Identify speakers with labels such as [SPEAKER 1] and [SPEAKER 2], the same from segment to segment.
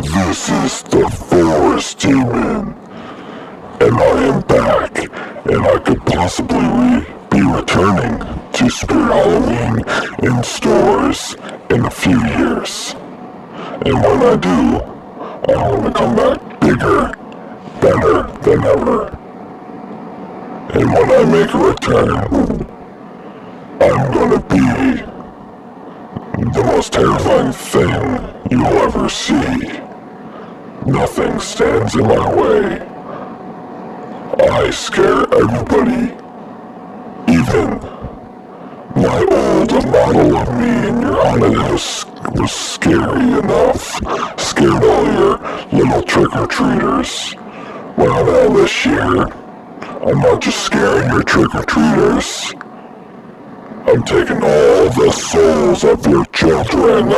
[SPEAKER 1] This is the Forest Demon, and I am back, and I could possibly be returning to Spirit Halloween in stores in a few years. And when I do, I want to come back bigger, better than ever. And when I make a return, I'm gonna be the most terrifying thing you'll ever see. Nothing stands in my way. I scare everybody. Even my old model of me in your honor was scary enough. Scared all your little trick-or-treaters. Well, now this year, I'm not just scaring your trick-or-treaters. I'm taking all the souls of your children.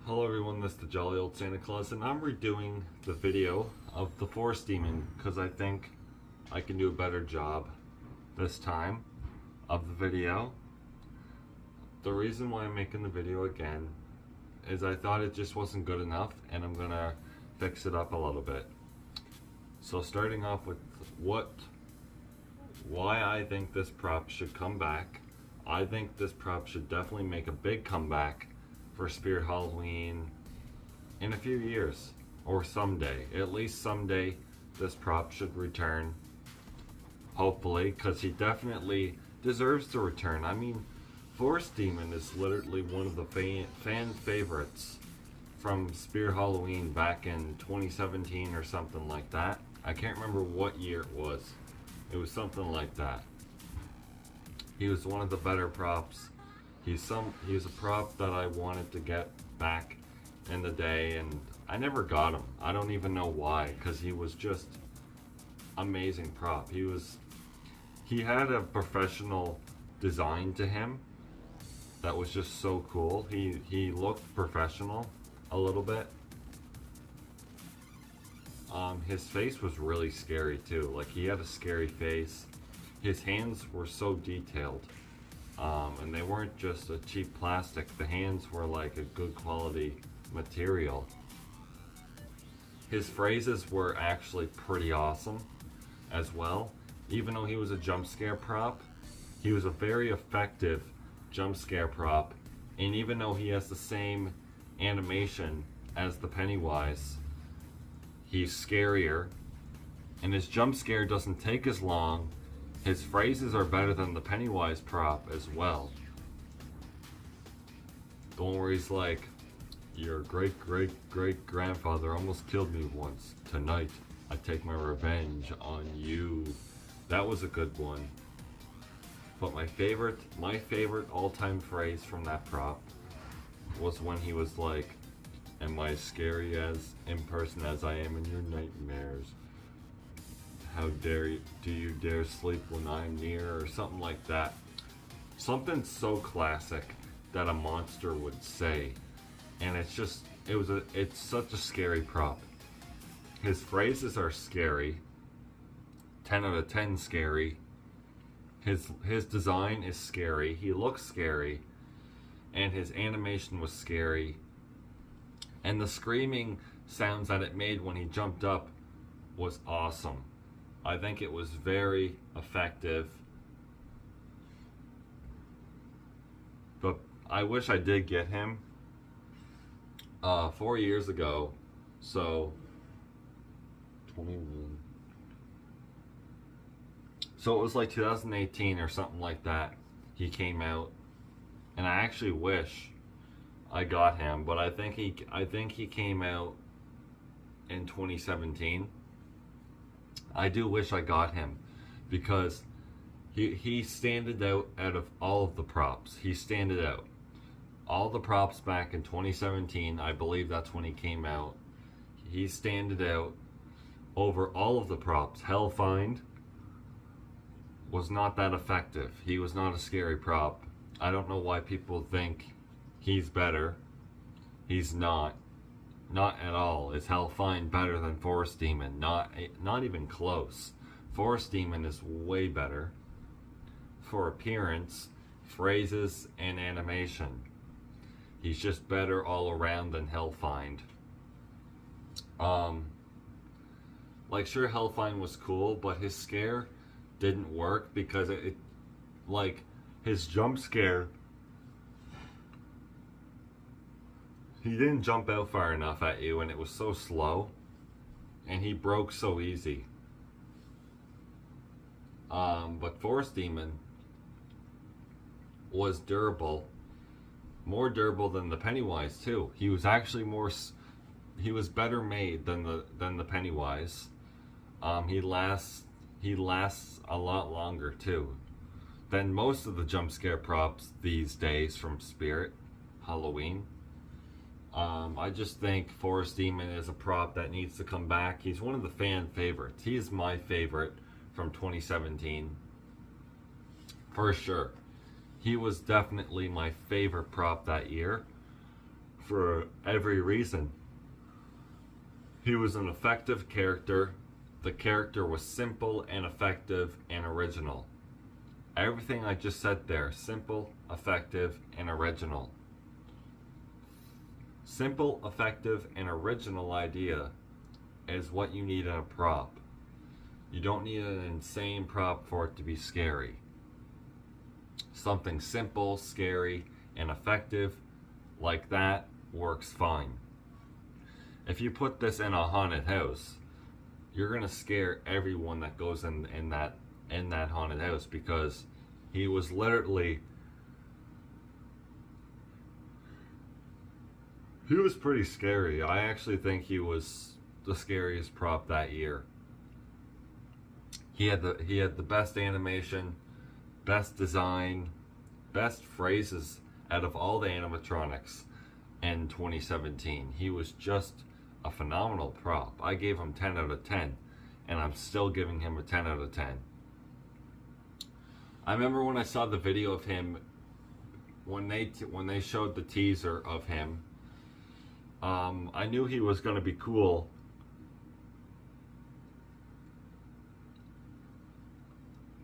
[SPEAKER 2] Hello everyone, this is the Jolly Old Santa Claus, and I'm redoing the video of the Forest Demon because I think I can do a better job this time of the video. The reason why I'm making the video again is I thought it just wasn't good enough, and I'm gonna fix it up a little bit. So starting off with why I think this prop should come back. I think this prop should definitely make a big comeback for Spirit Halloween in a few years, or someday. At least someday this prop should return, hopefully, because he definitely deserves to return. I mean, Forest Demon is literally one of the fan favorites from Spirit Halloween back in 2017 or something like that. I can't remember what year it was. It was something like that. He was one of the better props. He's a prop that I wanted to get back in the day, and I never got him. I don't even know why, because he was just amazing prop. He had a professional design to him that was just so cool. He looked professional a little bit. His face was really scary too. Like, he had a scary face. His hands were so detailed. And they weren't just a cheap plastic. The hands were like a good quality material. His phrases were actually pretty awesome as well. Even though he was a jump scare prop, he was a very effective jump scare prop. And even though he has the same animation as the Pennywise, he's scarier, and his jump scare doesn't take as long. His phrases are better than the Pennywise prop as well. The one where he's like, your great-great-great-grandfather almost killed me once. Tonight, I take my revenge on you. That was a good one. But my favorite all-time phrase from that prop was when he was like, am I scary as in person as I am in your nightmares? How do you dare sleep when I'm near, or something like that. Something so classic that a monster would say. And it's such a scary prop. His phrases are scary. 10 out of 10 scary. His design is scary. He looks scary. And his animation was scary. And the screaming sounds that it made when he jumped up was awesome. I think it was very effective. But I wish I did get him 4 years ago. So 21. So it was like 2018 or something like that. He came out, and I actually wish I got him, but I think he came out in 2017. I do wish I got him, because he standed out of all of the props. He standed out. All the props back in 2017, I believe that's when he came out. He standed out over all of the props. Hellfind was not that effective. He was not a scary prop. I don't know why people think he's better. He's not. Not at all. Is Hellfind better than Forest Demon? Not even close. Forest Demon is way better for appearance, phrases, and animation. He's just better all around than Hellfind. Like, sure, Hellfind was cool, but his scare didn't work because like, his jump scare, he didn't jump out far enough at you, and it was so slow, and he broke so easy. But Forest Demon was durable, more durable than the Pennywise too. He was actually he was better made than the Pennywise. He lasts a lot longer too than most of the jump scare props these days from Spirit Halloween. I just think Forest Demon is a prop that needs to come back. He's one of the fan favorites. He is my favorite from 2017 for sure. He was definitely my favorite prop that year for every reason. He was an effective character. The character was simple and effective and original. Everything I just said there: simple, effective, and original. Simple, effective, and original idea is what you need in a prop. You don't need an insane prop for it to be scary. Something simple, scary, and effective like that works fine. If you put this in a haunted house, you're gonna scare everyone that goes in that haunted house, because he was literally, he was pretty scary. I actually think he was the scariest prop that year. He had the best animation, best design, best phrases out of all the animatronics in 2017. He was just a phenomenal prop. I gave him 10 out of 10, and I'm still giving him a 10 out of 10. I remember when I saw the video of him, when they showed the teaser of him, I knew he was going to be cool.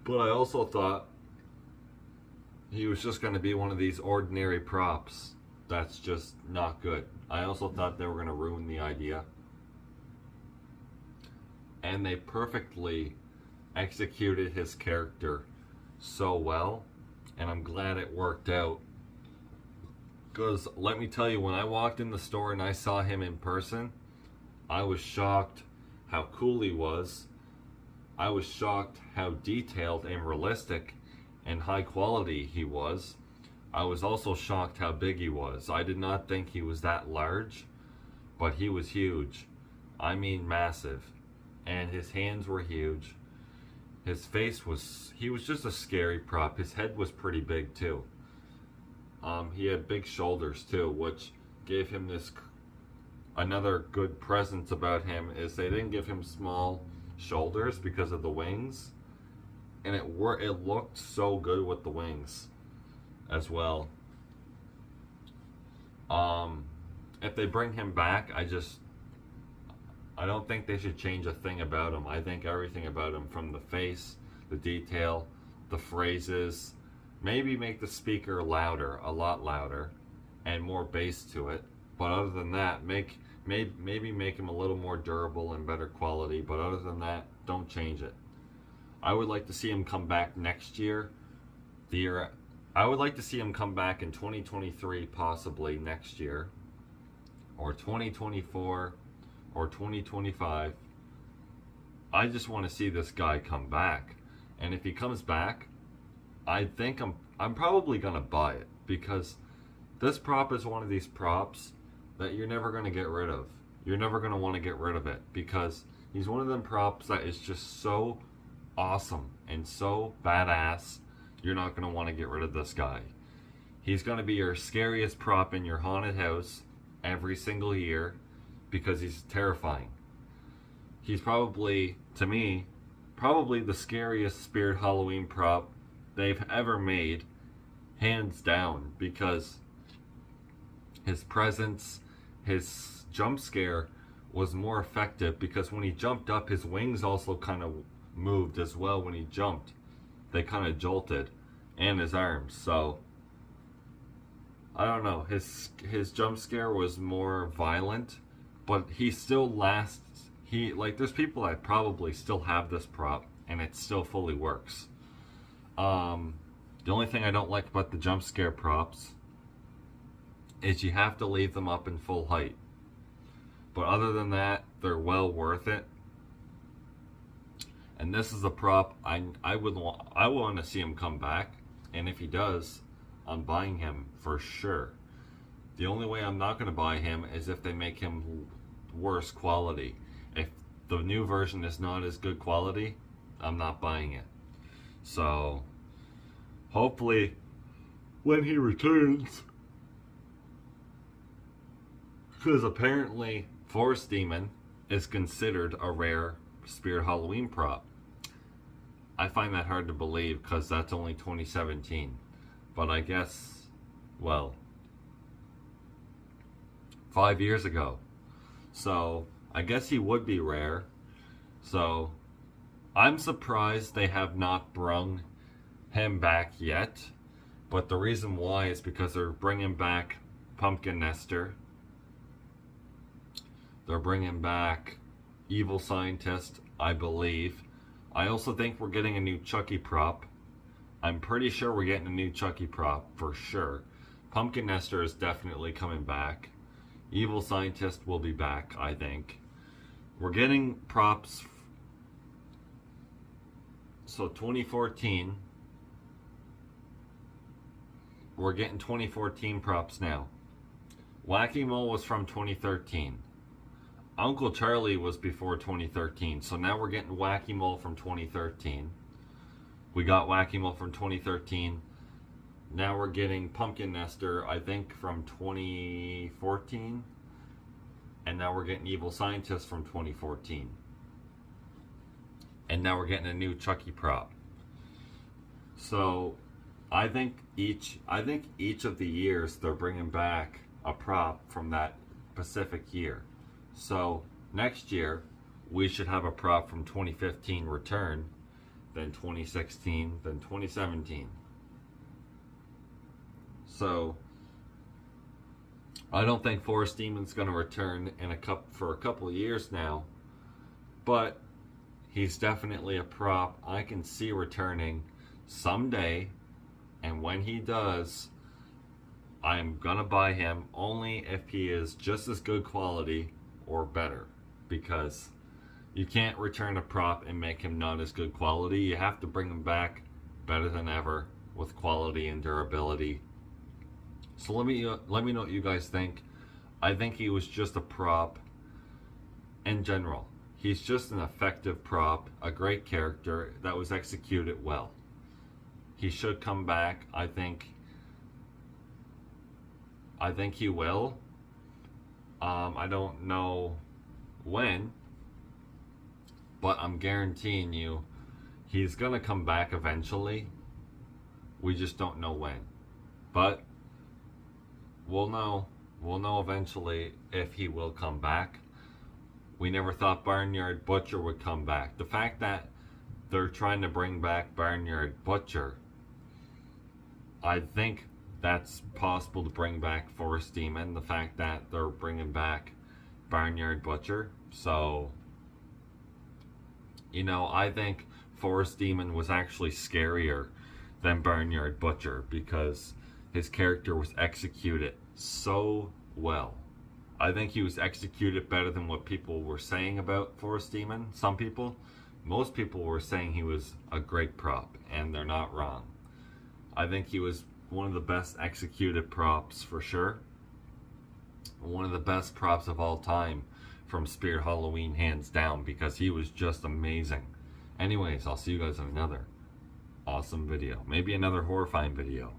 [SPEAKER 2] But I also thought he was just going to be one of these ordinary props that's just not good. I also thought they were going to ruin the idea. And they perfectly executed his character so well, and I'm glad it worked out. Because let me tell you, when I walked in the store and I saw him in person, I was shocked how cool he was. I was shocked how detailed and realistic and high quality he was. I was also shocked how big he was. I did not think he was that large, but he was huge. I mean massive. And his hands were huge. His face was, he was just a scary prop. His head was pretty big too. He had big shoulders too, which gave him this, another good presence about him is they didn't give him small shoulders because of the wings, and it looked so good with the wings as well. If they bring him back, I don't think they should change a thing about him. I think everything about him, from the face, the detail, the phrases, maybe make the speaker louder, a lot louder, and more bass to it. But other than that, maybe make him a little more durable and better quality. But other than that, don't change it. I would like to see him come back next year. I would like to see him come back in 2023, possibly next year, or 2024, or 2025. I just want to see this guy come back. And if he comes back, I think I'm probably gonna buy it, because this prop is one of these props that you're never gonna get rid of. You're never gonna want to get rid of it, because he's one of them props that is just so awesome and so badass. You're not gonna want to get rid of this guy. He's gonna be your scariest prop in your haunted house every single year, because he's terrifying. He's probably, to me, probably the scariest Spirit Halloween prop they've ever made, hands down, because his presence, his jump scare was more effective, because when he jumped up, his wings also kind of moved as well. When he jumped, they kind of jolted, and his arms. So I don't know. His jump scare was more violent, but he still lasts. He like there's people that probably still have this prop and it still fully works. The only thing I don't like about the jump scare props is you have to leave them up in full height. But other than that, they're well worth it. And this is a prop I want to see him come back, and if he does, I'm buying him for sure. The only way I'm not going to buy him is if they make him worse quality. If the new version is not as good quality, I'm not buying it. So hopefully when he returns, because apparently Forest Demon is considered a rare Spirit Halloween prop. I find that hard to believe because that's only 2017. But I guess, well, 5 years ago. So I guess he would be rare. So I'm surprised they have not brung him back yet. But the reason why is because they're bringing back Pumpkin Nester. They're bringing back Evil Scientist, I believe. I also think we're getting a new Chucky prop. I'm pretty sure we're getting a new Chucky prop for sure. Pumpkin Nester is definitely coming back. Evil Scientist will be back, I think. We're getting props. So 2014. We're getting 2014 props now. Wacky Mole was from 2013. Uncle Charlie was before 2013, so now we're getting Wacky Mole from 2013. We got Wacky Mole from 2013. Now we're getting Pumpkin Nester, I think, from 2014. And now we're getting Evil Scientist from 2014. And now we're getting a new Chucky prop. So I think each of the years they're bringing back a prop from that specific year. So next year we should have a prop from 2015 return, then 2016, then 2017. So I don't think Forest Demon's going to return for a couple of years now, but he's definitely a prop I can see returning someday, and when he does, I'm gonna buy him only if he is just as good quality or better, because you can't return a prop and make him not as good quality. You have to bring him back better than ever with quality and durability. So let me know what you guys think. I think he was just a prop in general. He's just an effective prop, a great character that was executed well. He should come back. I think he will. I don't know when, but I'm guaranteeing you he's gonna come back eventually. We just don't know when. But we'll know eventually if he will come back. We never thought Barnyard Butcher would come back. The fact that they're trying to bring back Barnyard Butcher, I think that's possible to bring back Forest Demon. The fact that they're bringing back Barnyard Butcher. So, I think Forest Demon was actually scarier than Barnyard Butcher because his character was executed so well. I think he was executed better than what people were saying about Forest Demon. Most people were saying he was a great prop, and they're not wrong. I think he was one of the best executed props for sure. One of the best props of all time from Spirit Halloween, hands down, because he was just amazing. Anyways, I'll see you guys in another awesome video. Maybe another horrifying video.